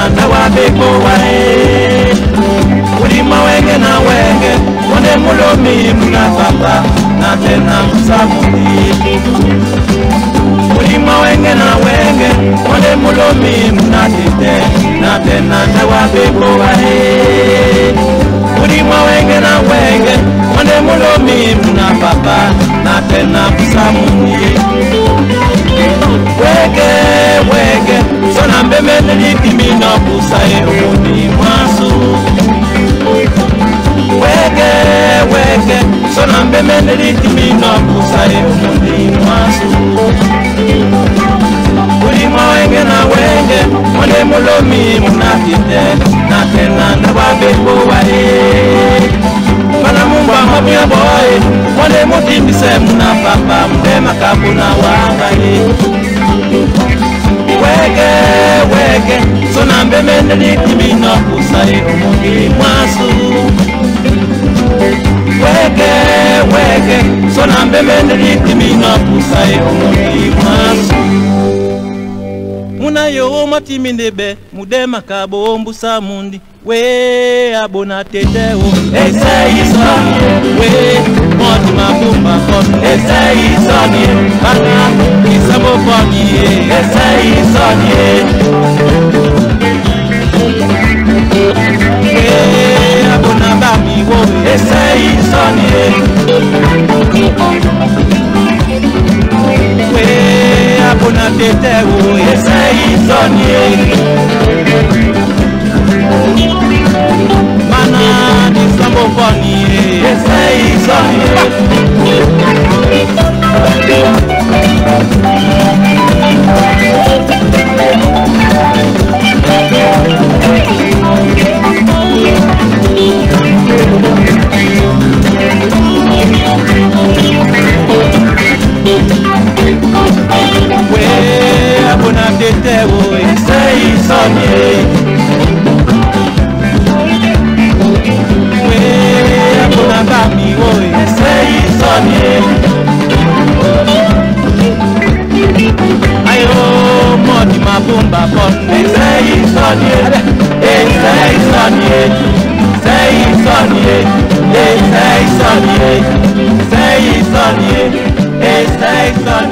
na wabeko wae Ulima wenge na wenge Mwone mulomi muna papa Na tena msamuni Ulima wenge na wenge Mwone mulomi muna tete Na tena na wabeko wae Ulima wenge na wenge Mwone mulomi muna papa Na tena msamuni Wege, wege, sona mbemene litimino kusaye umuni mwasu Wege, wege, sona mbemene litimino kusaye umuni mwasu Ulima wenge na wenge, mwone mulomi munakite Na tena na wabeko wae Mana mumba mabia boy, mwone mutimbise muna papa Mdema kapu na wangaye Wege, wege, sona mbemene litimino kusaye umungi mwasu Wege, wege, sona mbemene litimino kusaye umungi mwasu Muna yo matimi nebe, mudema kabo mbusa mundi We abona teteo Ese Ison We moti mabumba kon Ese Ison Bana isamo foni Ese Ison We abona bami wo Ese Ison We abona teteo Ese Ison Mana ni sambo foni Ese Ison We abona teteo Ese Ison Bami wo Ese Ison Ayo modi mabumba pon Ese Ison Ese Ison Ese Ison Ese Ison Ese Ison Ese Ison